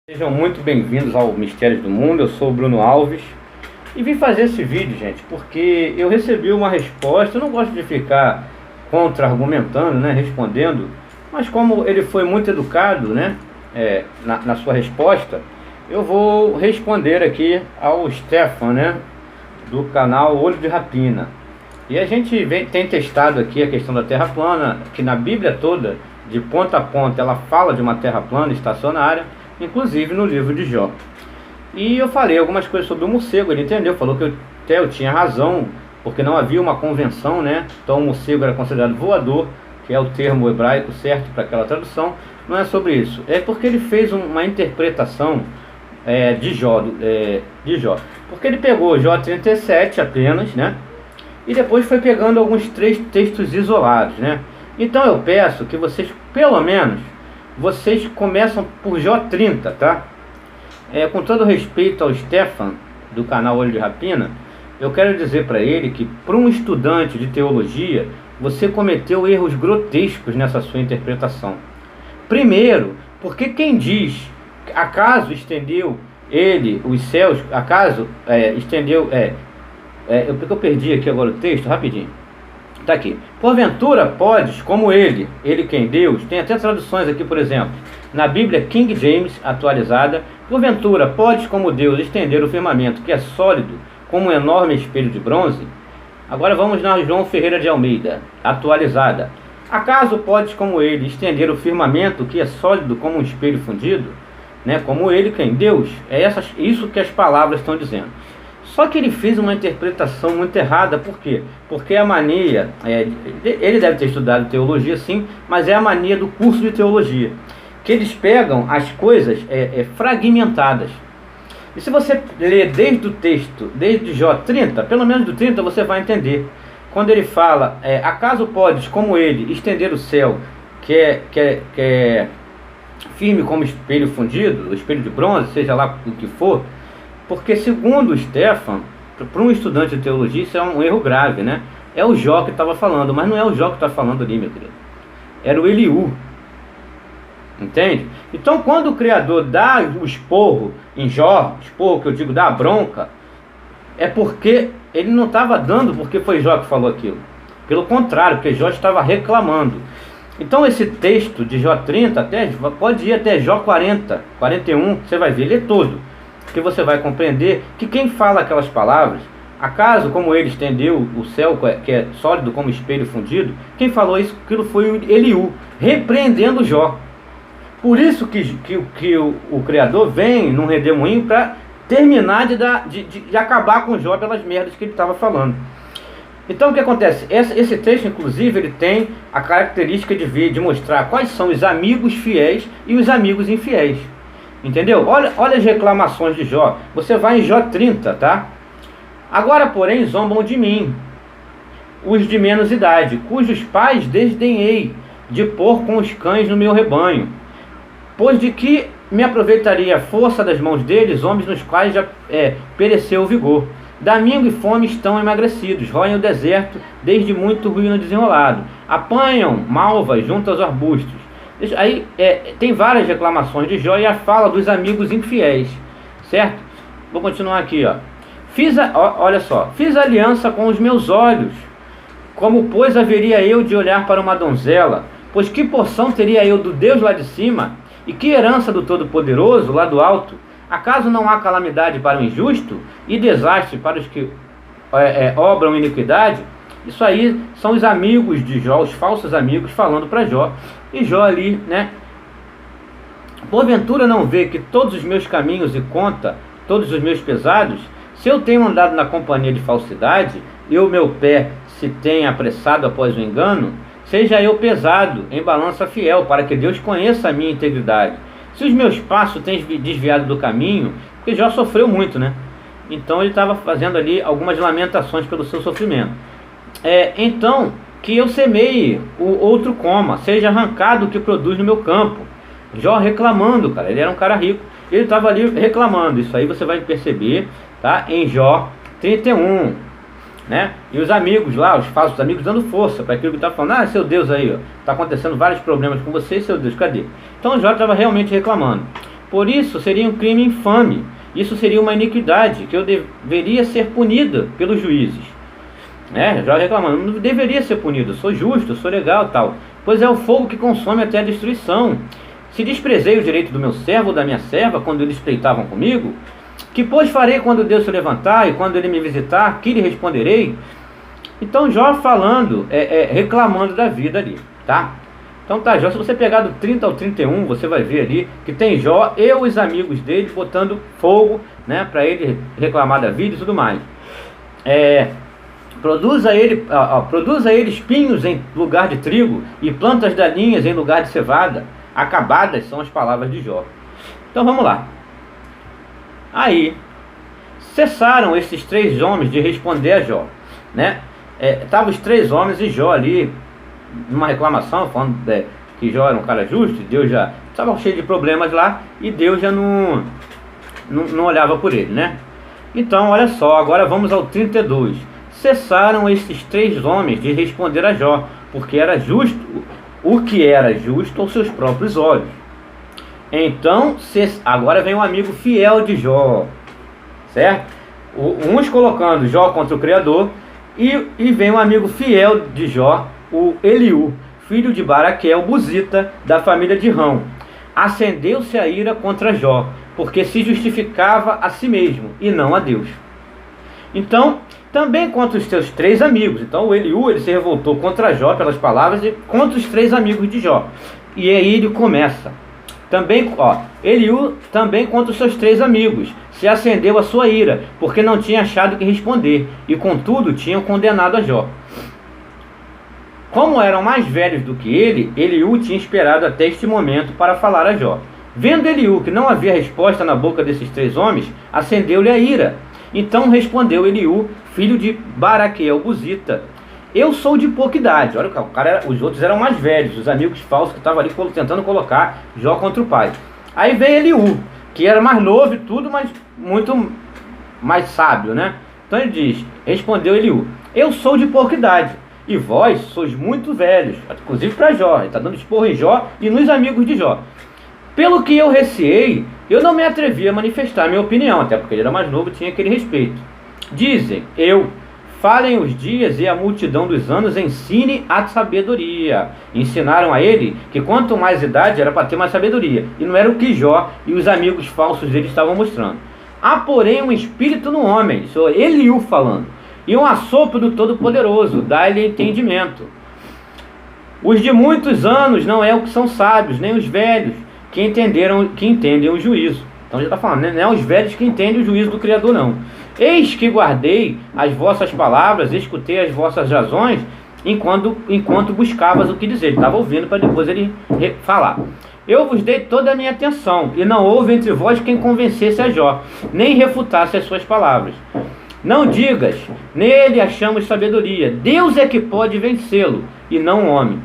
Sejam muito bem-vindos ao Mistérios do Mundo. Eu sou o Bruno Alves e vim fazer esse vídeo, gente, porque eu recebi uma resposta. Eu não gosto de ficar contra-argumentando, né, respondendo, mas como ele foi muito educado, né, na sua resposta, eu vou responder aqui ao Stefan, né, do canal Olho de Rapina. E a gente tem testado aqui a questão da Terra plana, que na Bíblia toda, de ponta a ponta, ela fala de uma Terra plana estacionária, inclusive no livro de Jó. E eu falei algumas coisas sobre o morcego. Ele entendeu, falou que eu tinha razão, porque não havia uma convenção, né? Então o morcego era considerado voador, que é o termo hebraico certo para aquela tradução. Não é sobre isso, é porque ele fez uma interpretação de Jó, porque ele pegou Jó 37 apenas, né? E depois foi pegando alguns três textos isolados, né? Então eu peço que vocês, pelo menos, vocês começam por Jó 30, tá? Com todo respeito ao Stefan, do canal Olho de Rapina, eu quero dizer para ele que, para um estudante de teologia, você cometeu erros grotescos nessa sua interpretação. Primeiro, porque quem diz, acaso estendeu ele, os céus, acaso estendeu... porque eu perdi aqui agora o texto, rapidinho. Está aqui. Porventura podes, como ele quem Deus, tem até traduções aqui, por exemplo, na Bíblia King James atualizada, porventura podes, como Deus, estender o firmamento que é sólido, como um enorme espelho de bronze. Agora vamos na João Ferreira de Almeida, atualizada. Acaso podes, como ele, estender o firmamento que é sólido como um espelho fundido? Né? Como ele quem Deus. Isso que as palavras estão dizendo. Só que ele fez uma interpretação muito errada. Por quê? Porque a mania, ele deve ter estudado teologia sim, mas é a mania do curso de teologia, que eles pegam as coisas fragmentadas. E se você ler desde o texto, desde Jó 30, pelo menos do 30 você vai entender. Quando ele fala, acaso podes, como ele, estender o céu, que é firme como espelho fundido, espelho de bronze, seja lá o que for. Porque segundo o Stefan, para um estudante de teologia isso é um erro grave, né? É o Jó que estava falando, mas não é o Jó que está falando ali, meu querido. Era o Eliú. Entende? Então quando o Criador dá o esporro em Jó, esporro que eu digo, dá a bronca, é porque ele não estava dando porque foi Jó que falou aquilo. Pelo contrário, porque Jó estava reclamando. Então esse texto de Jó 30, pode ir até Jó 40, 41, você vai ver, lê todo. Que você vai compreender que quem fala aquelas palavras, acaso como ele estendeu o céu que é sólido como espelho fundido, quem falou isso, aquilo foi o Eliú, repreendendo Jó. Por isso que o Criador vem num redemoinho para terminar de acabar com Jó pelas merdas que ele estava falando. Então o que acontece? Esse texto inclusive ele tem a característica de mostrar quais são os amigos fiéis e os amigos infiéis. Entendeu? Olha as reclamações de Jó. Você vai em Jó 30, tá? Agora, porém, zombam de mim, os de menos idade, cujos pais desdenhei de pôr com os cães no meu rebanho. Pois de que me aproveitaria a força das mãos deles, homens nos quais já pereceu o vigor. Damingo e fome estão emagrecidos, roem o deserto, desde muito ruína desenrolado. Apanham malvas junto aos arbustos. Aí tem várias reclamações de Jó e a fala dos amigos infiéis, certo? Vou continuar aqui, ó. Olha só, fiz aliança com os meus olhos, como pois haveria eu de olhar para uma donzela? Pois que porção teria eu do Deus lá de cima? E que herança do Todo-Poderoso lá do alto? Acaso não há calamidade para o injusto e desastre para os que obram iniquidade? Isso aí são os amigos de Jó, os falsos amigos falando para Jó. E Jó ali, né? Porventura não vê que todos os meus caminhos e conta todos os meus pesados? Se eu tenho andado na companhia de falsidade, e o meu pé se tem apressado após o engano, seja eu pesado em balança fiel, para que Deus conheça a minha integridade. Se os meus passos têm desviado do caminho, porque Jó sofreu muito, né? Então ele estava fazendo ali algumas lamentações pelo seu sofrimento. Então, que eu semeie, o outro coma, seja arrancado o que produz no meu campo. Jó reclamando, cara, ele era um cara rico, ele estava ali reclamando. Isso aí você vai perceber, tá? Em Jó 31, né? E os amigos lá, os falsos amigos, dando força para aquilo que está falando. Seu Deus aí, ó, está acontecendo vários problemas com você, seu Deus, cadê? Então Jó estava realmente reclamando. Por isso seria um crime infame. Isso seria uma iniquidade que eu deveria ser punida pelos juízes. Já reclamando, não deveria ser punido, eu sou justo, eu sou legal, tal. Pois é o fogo que consome até a destruição. Se desprezei o direito do meu servo ou da minha serva quando eles pleitavam comigo, que pois farei quando Deus se levantar e quando ele me visitar, que lhe responderei? Então Jó falando, reclamando da vida ali, tá? Então tá, Jó, se você pegar do 30 ao 31, você vai ver ali que tem Jó e os amigos dele botando fogo, né, para ele reclamar da vida e tudo mais. Produza ele espinhos em lugar de trigo e plantas daninhas em lugar de cevada. Acabadas são as palavras de Jó. Então vamos lá. Aí cessaram esses 3 homens de responder a Jó, né? Estavam os 3 homens e Jó ali numa reclamação, falando que Jó era um cara justo. Deus já estava cheio de problemas lá e Deus já não olhava por ele, né? Então olha só, agora vamos ao 32. Cessaram esses 3 homens de responder a Jó, porque era justo o que era justo aos seus próprios olhos. Então agora vem um amigo fiel de Jó, certo? Uns colocando Jó contra o Criador, e vem um amigo fiel de Jó, o Eliú, filho de Baraquel, buzita, da família de Rão. Acendeu-se a ira contra Jó, porque se justificava a si mesmo e não a Deus. Então, também contra os seus 3 amigos. Então o Eliú, ele se revoltou contra Jó pelas palavras e contra os 3 amigos de Jó. E aí ele começa. Também, Eliú também contra os seus 3 amigos. Se acendeu a sua ira, porque não tinha achado o que responder, e contudo tinham condenado a Jó. Como eram mais velhos do que ele, Eliú tinha esperado até este momento para falar a Jó. Vendo Eliú que não havia resposta na boca desses 3 homens, acendeu-lhe a ira. Então respondeu Eliú, filho de Baraquel, buzita: eu sou de pouca idade. Olha, os outros eram mais velhos, os amigos falsos que estavam ali tentando colocar Jó contra o pai. Aí veio Eliú, que era mais novo e tudo, mas muito mais sábio, né? Então ele diz, respondeu Eliú: eu sou de pouca idade, e vós sois muito velhos. Inclusive para Jó, ele está dando esporro em Jó e nos amigos de Jó. Pelo que eu receei, eu não me atrevi a manifestar minha opinião, até porque ele era mais novo e tinha aquele respeito. Dizem, falem os dias e a multidão dos anos ensine a sabedoria. Ensinaram a ele que quanto mais idade era para ter mais sabedoria. E não era o que Jó e os amigos falsos dele estavam mostrando. Há porém um espírito no homem, isso é Eliú falando, e um assopro do Todo-Poderoso, dá-lhe entendimento. Os de muitos anos não é o que são sábios, nem os velhos, que entendem o juízo. Então já está falando, não é os velhos que entendem o juízo do Criador, não. Eis que guardei as vossas palavras, escutei as vossas razões, enquanto buscavas o que dizer. Ele estava ouvindo para depois ele falar. Eu vos dei toda a minha atenção, e não houve entre vós quem convencesse a Jó, nem refutasse as suas palavras. Não digas, nele achamos sabedoria. Deus é que pode vencê-lo, e não o homem.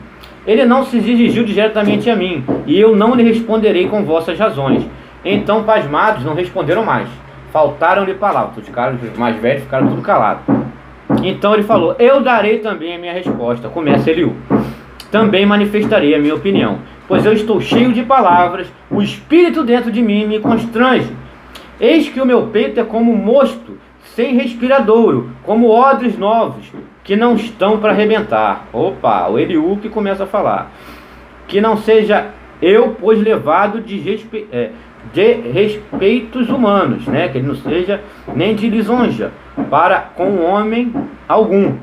Ele não se dirigiu diretamente a mim, e eu não lhe responderei com vossas razões. Então, pasmados, não responderam mais. Faltaram-lhe palavras. Os mais velhos ficaram tudo calados. Então ele falou, eu darei também a minha resposta. Começa Eliú. Também manifestarei a minha opinião, pois eu estou cheio de palavras, o espírito dentro de mim me constrange. Eis que o meu peito é como mosto, sem respiradouro, como odres novos, que não estão para arrebentar. Opa, o Eliú que começa a falar. Que não seja eu, pois, levado de respeitos humanos, né? Que ele não seja nem de lisonja para com homem algum,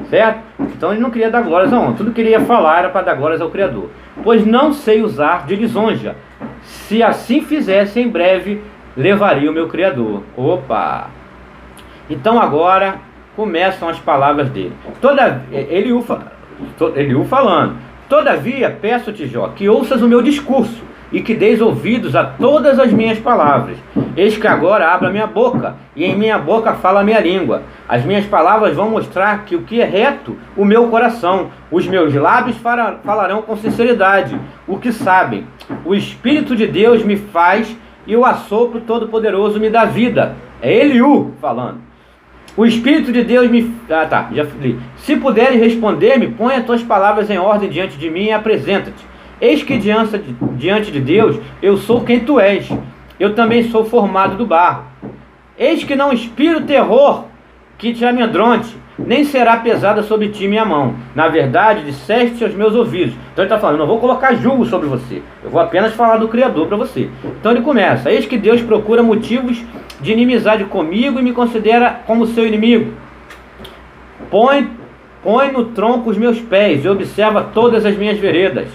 certo? Então ele não queria dar glórias a homem, tudo que ele ia falar era para dar glórias ao Criador. Pois não sei usar de lisonja, se assim fizesse, em breve levaria o meu Criador. Opa! Então agora começam as palavras dele. Eliú falando, todavia peço-te, Jó, que ouças o meu discurso e que deis ouvidos a todas as minhas palavras. Eis que agora abro a minha boca, e em minha boca fala a minha língua. As minhas palavras vão mostrar que o que é reto, o meu coração. Os meus lábios falarão com sinceridade o que sabem. O Espírito de Deus me faz, e o assopro todo-poderoso me dá vida. É Eliú falando. O Espírito de Deus me... já li. Se puderes responder-me, põe as tuas palavras em ordem diante de mim e apresenta-te. Eis que diante de Deus eu sou quem tu és. Eu também sou formado do barro. Eis que não inspiro terror que te amedronte, nem será pesada sobre ti minha mão. Na verdade, disseste aos meus ouvidos. Então ele está falando, não vou colocar julgo sobre você. Eu vou apenas falar do Criador para você. Então ele começa, eis que Deus procura motivos de inimizade comigo e me considera como seu inimigo. Põe no tronco os meus pés e observa todas as minhas veredas.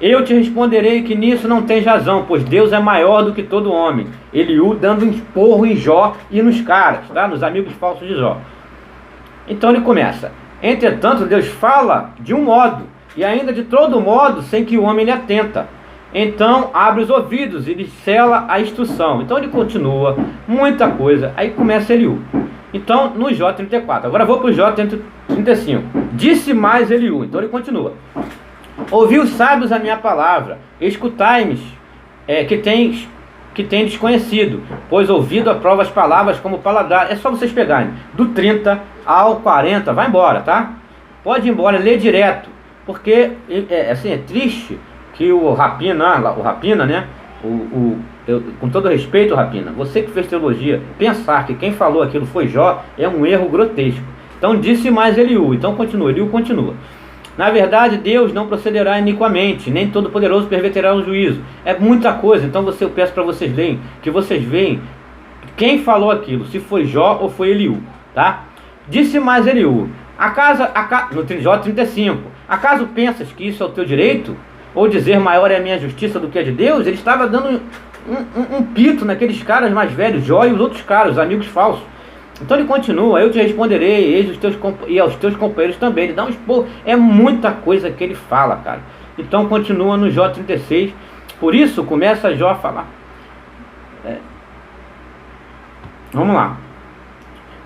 Eu te responderei que nisso não tens razão, pois Deus é maior do que todo homem. Eliú dando um esporro em Jó e nos caras, tá? Nos amigos falsos de Jó. Então ele começa. Entretanto, Deus fala de um modo, e ainda de todo modo, sem que o homem lhe atenta. Então abre os ouvidos e lhe sela a instrução. Então ele continua, muita coisa. Aí começa Eliú. Então no Jó 34. Agora vou para o Jó 35. Disse mais Eliú. Então ele continua. Ouvi os sábios a minha palavra, escutai-me, que tem desconhecido, pois ouvido aprova as palavras como paladar. É só vocês pegarem, do 30 ao 40, vai embora, tá? Pode ir embora, lê direto, porque assim, é triste que o Rapina, né? Com todo respeito, Rapina, você que fez teologia, pensar que quem falou aquilo foi Jó, é um erro grotesco. Então disse mais Eliú, então continua, Eliú continua. Na verdade, Deus não procederá iniquamente, nem Todo-Poderoso perverterá o juízo. É muita coisa, então eu peço para vocês lerem, que vocês veem quem falou aquilo, se foi Jó ou foi Eliú, tá? Disse mais Eliú, no Jó 35, acaso pensas que isso é o teu direito? Ou dizer maior é a minha justiça do que a de Deus? Ele estava dando um pito naqueles caras mais velhos, Jó e os outros caras, os amigos falsos. Então ele continua, eu te responderei, e aos teus companheiros também. Ele dá um esporro, é muita coisa que ele fala, cara. Então continua no Jó 36, por isso começa Jó a falar. Vamos lá.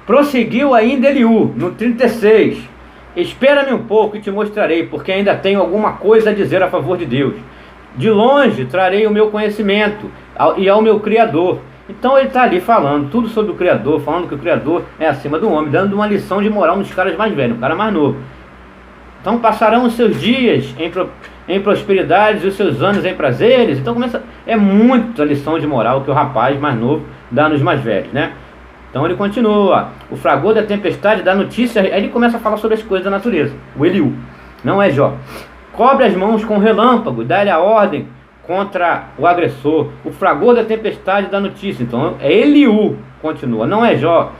Prosseguiu ainda Eliú, no 36. Espera-me um pouco e te mostrarei, porque ainda tenho alguma coisa a dizer a favor de Deus. De longe trarei o meu conhecimento e ao meu Criador. Então ele está ali falando tudo sobre o Criador, falando que o Criador é acima do homem, dando uma lição de moral nos caras mais velhos, no cara mais novo. Então passarão os seus dias em prosperidades e os seus anos em prazeres. Então é muita lição de moral que o rapaz mais novo dá nos mais velhos, né? Então ele continua, o fragor da tempestade dá notícia, aí ele começa a falar sobre as coisas da natureza, o Eliú, não é Jó. Cobre as mãos com relâmpago, dá-lhe a ordem contra o agressor, o fragor da tempestade dá notícia. Então é Eliú, continua, não é Jó.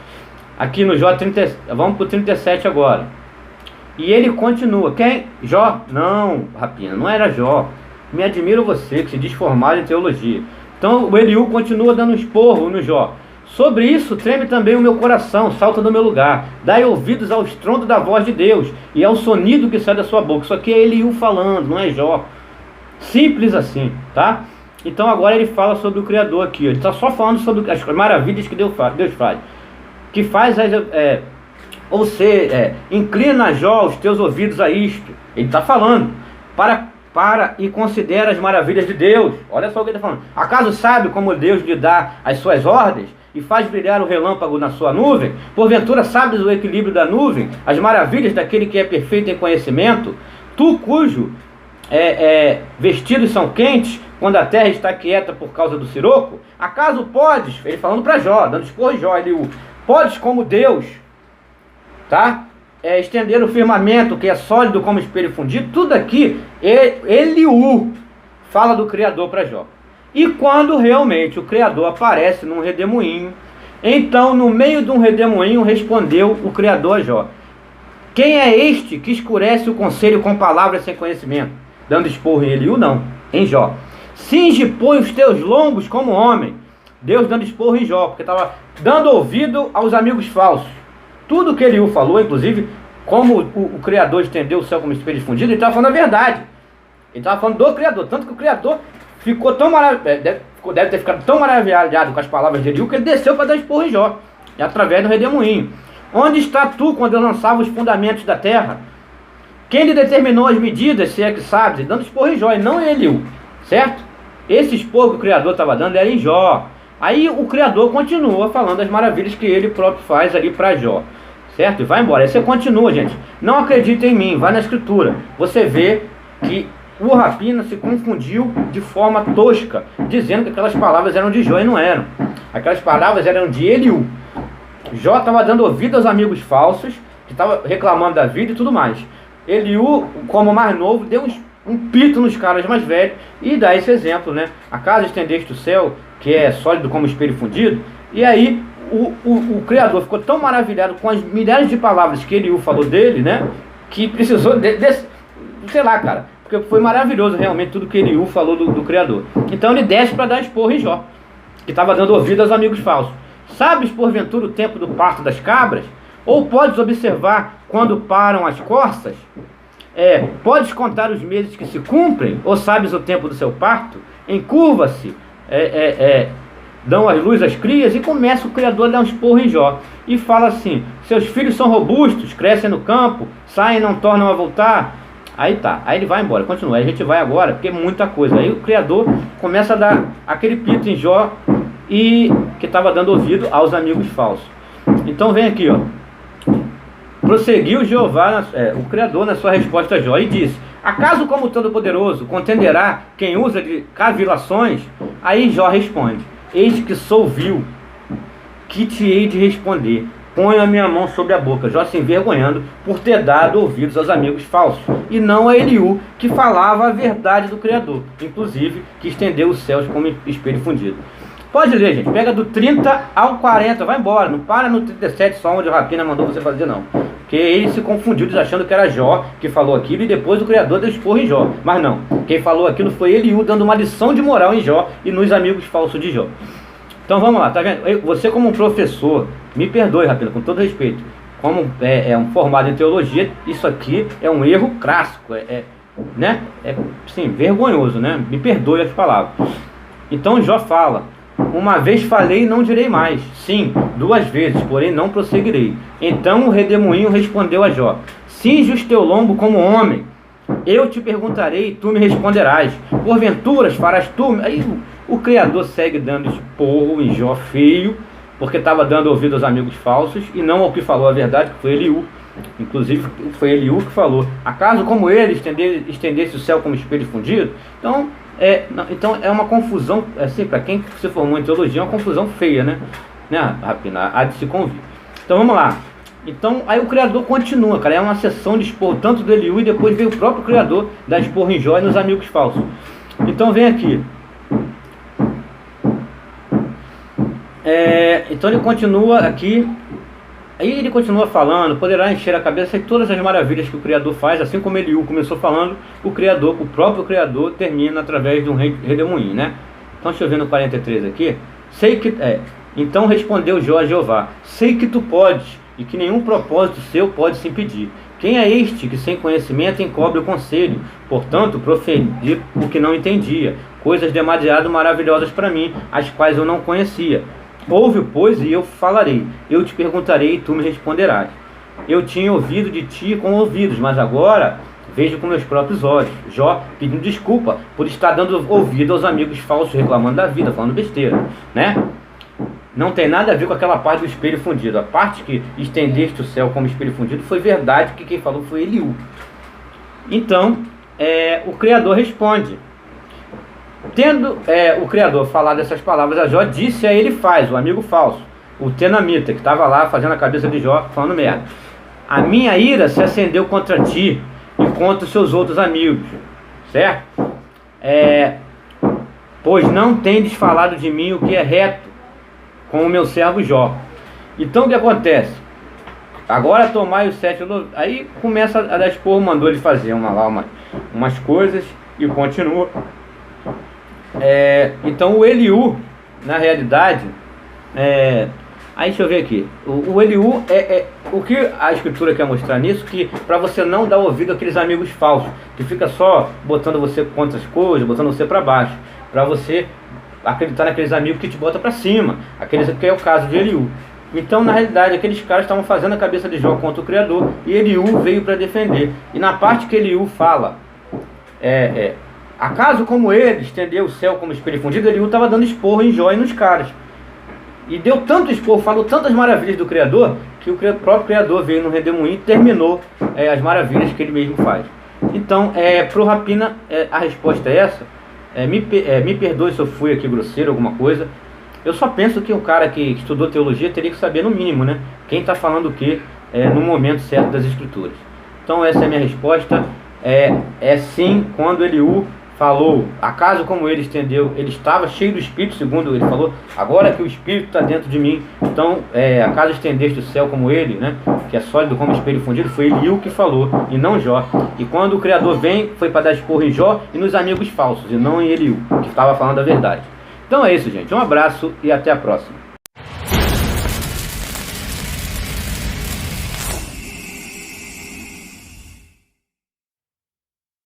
Aqui no Jó 30, vamos para o 37 agora. E ele continua, quem? Jó? Não, Rapina, não era Jó. Me admiro você que se diz formado em teologia. Então o Eliú continua dando um esporro no Jó. Sobre isso treme também o meu coração, salta do meu lugar. Dai ouvidos ao estrondo da voz de Deus e ao sonido que sai da sua boca. Isso aqui é Eliú falando, não é Jó. Simples assim, tá? Então agora ele fala sobre o Criador aqui. Ele está só falando sobre as maravilhas que Deus faz. Que faz inclina, Jó, os teus ouvidos a isto. Ele está falando. Para e considera as maravilhas de Deus. Olha só o que ele está falando. Acaso sabe como Deus lhe dá as suas ordens e faz brilhar o relâmpago na sua nuvem? Porventura sabes o equilíbrio da nuvem, as maravilhas daquele que é perfeito em conhecimento? Tu cujo vestidos são quentes, quando a terra está quieta por causa do siroco? Acaso podes, ele falando para Jó, dando expor Jó, podes como Deus, tá? Estender o firmamento que é sólido como espelho fundido. Tudo aqui, Eliú fala do Criador para Jó. E quando realmente o Criador aparece num redemoinho, então no meio de um redemoinho respondeu o Criador a Jó: quem é este que escurece o conselho com palavras sem conhecimento? Dando esporro em Eliú, não, em Jó. Cinge, põe os teus lombos como homem. Deus dando esporro em Jó, porque estava dando ouvido aos amigos falsos. Tudo que Eliú falou, inclusive, como o Criador estendeu o céu como espelho fundido, ele estava falando a verdade. Ele estava falando do Criador, tanto que o Criador ficou tão maravilhado, deve ter ficado tão maravilhado com as palavras de Eliú, que ele desceu para dar esporro em Jó, através do redemoinho. Onde está tu quando eu lançava os fundamentos da terra? Quem lhe determinou as medidas, se é que sabes? Dando esporro em Jó, e não em Eliú, certo? Esse esporro que o Criador estava dando era em Jó. Aí o Criador continua falando as maravilhas que ele próprio faz ali para Jó, certo? E vai embora. Aí você continua, gente. Não acredita em mim, vai na Escritura. Você vê que o Rapina se confundiu de forma tosca, dizendo que aquelas palavras eram de Jó e não eram. Aquelas palavras eram de Eliú. Jó estava dando ouvido aos amigos falsos, que estavam reclamando da vida e tudo mais. Eliú, como mais novo, deu um pito nos caras mais velhos e dá esse exemplo, né? Acaso estendeste o céu, que é sólido como espelho fundido? E aí o Criador ficou tão maravilhado com as milhares de palavras que Eliú falou dele, né? Que precisou sei lá, cara, porque foi maravilhoso realmente tudo que Eliú falou do Criador. Então ele desce para dar esporro em Jó, que estava dando ouvido aos amigos falsos. Sabes porventura o tempo do parto das cabras? Ou podes observar quando param as corças? Podes contar os meses que se cumprem? Ou sabes o tempo do seu parto? Encurva-se, dão as luz às crias, e começa o Criador a dar um esporro em Jó. E fala assim: seus filhos são robustos, crescem no campo, saem e não tornam a voltar. Aí ele vai embora, continua. Aí a gente vai agora, porque é muita coisa. Aí o Criador começa a dar aquele pito em Jó, e que estava dando ouvido aos amigos falsos. Então vem aqui, ó. Prosseguiu Jeová, o Criador, na sua resposta a Jó, e disse: acaso como o Todo-Poderoso contenderá quem usa de cavilações? Aí Jó responde: eis que sou vil, que te hei de responder. Ponho a minha mão sobre a boca. Jó se envergonhando por ter dado ouvidos aos amigos falsos, e não a Eliú, que falava a verdade do Criador, inclusive que estendeu os céus como espelho fundido. Pode ler, gente. Pega do 30 ao 40, vai embora. Não para no 37 só onde o Rapina mandou você fazer, não. Porque ele se confundiu, achando que era Jó que falou aquilo, e depois o Criador deu esporro em Jó. Mas não. Quem falou aquilo foi Eliú, dando uma lição de moral em Jó e nos amigos falsos de Jó. Então vamos lá, tá vendo? Você, como um professor, me perdoe, Rapina, com todo respeito, como um formado em teologia, isso aqui é um erro clássico, né? Sim, vergonhoso, né? Me perdoe as palavras. Então Jó fala: uma vez falei e não direi mais. Sim, 2 vezes, porém não prosseguirei. Então o redemoinho respondeu a Jó: cinge os teu lombo como homem. Eu te perguntarei e tu me responderás. Porventuras farás tu... Aí o Criador segue dando esporro em Jó feio, porque estava dando ouvido aos amigos falsos e não ao que falou a verdade, que foi Eliú. Inclusive foi Eliú que falou: acaso como ele estendesse o céu como espelho fundido? Então é uma confusão, assim, para quem se formou em teologia, é uma confusão feia, né, Rapina? Há de se convir. Então vamos lá. Então aí o Criador continua, cara. É uma sessão de esporro tanto do Eliú, e depois veio o próprio Criador dar esporro em Jó e nos amigos falsos. Então vem aqui. Então ele continua aqui. Aí ele continua falando: poderá encher a cabeça de todas as maravilhas que o Criador faz. Assim como Eliú começou falando, o próprio Criador termina através de um redemoinho, né? Então deixa eu ver no 43 aqui. Então respondeu Jó a Jeová: sei que tu podes, e que nenhum propósito seu pode se impedir. Quem é este que sem conhecimento encobre o conselho? Portanto, proferi o que não entendia, coisas demasiado maravilhosas para mim, as quais eu não conhecia. Ouve, pois, e eu falarei. Eu te perguntarei e tu me responderás. Eu tinha ouvido de ti com ouvidos, mas agora vejo com meus próprios olhos. Jó pedindo desculpa por estar dando ouvido aos amigos falsos, reclamando da vida, falando besteira, né? Não tem nada a ver com aquela parte do espelho fundido. A parte que estendeste o céu como espelho fundido foi verdade, que quem falou foi Eliú. Então, o Criador responde. Tendo o Criador falado essas palavras a Jó, disse a ele o amigo falso, o Tenamita, que estava lá fazendo a cabeça de Jó, falando merda: a minha ira se acendeu contra ti e contra os seus outros amigos, certo? Pois não tendes falado de mim o que é reto, com o meu servo Jó. Então o que acontece? Agora tomai os 7... Aí começa a dar esporro, mandou ele fazer umas coisas e continua. Então o Eliú, na realidade, aí deixa eu ver aqui. O Eliú o que a escritura quer mostrar nisso, que para você não dar ouvido àqueles amigos falsos, que fica só botando você contra as coisas, botando você para baixo, para você acreditar naqueles amigos que te botam para cima, aqueles que é o caso de Eliú. Então, na realidade, aqueles caras estavam fazendo a cabeça de Jó contra o Criador, e Eliú veio para defender. E na parte que Eliú fala, acaso como ele estendeu o céu como espelho fundido, Eliú estava dando esporro em Jó e nos caras. E deu tanto esporro, falou tantas maravilhas do Criador, que o próprio Criador veio no redemoinho e terminou as maravilhas que ele mesmo faz. Então, pro Rapina, a resposta é essa. Me perdoe se eu fui aqui grosseiro, alguma coisa. Eu só penso que o cara que estudou teologia teria que saber no mínimo, né? Quem está falando o que no momento certo das escrituras. Então essa é a minha resposta. Sim, quando Eliú falou, acaso como ele estendeu, ele estava cheio do Espírito, segundo ele falou, agora que o Espírito está dentro de mim, então acaso estendeste o céu como ele, né? Que é sólido como espelho fundido, foi Eliú que falou, e não Jó. E quando o Criador vem, foi para dar esporro em Jó e nos amigos falsos, e não em Eliú, que estava falando a verdade. Então é isso, gente. Um abraço e até a próxima.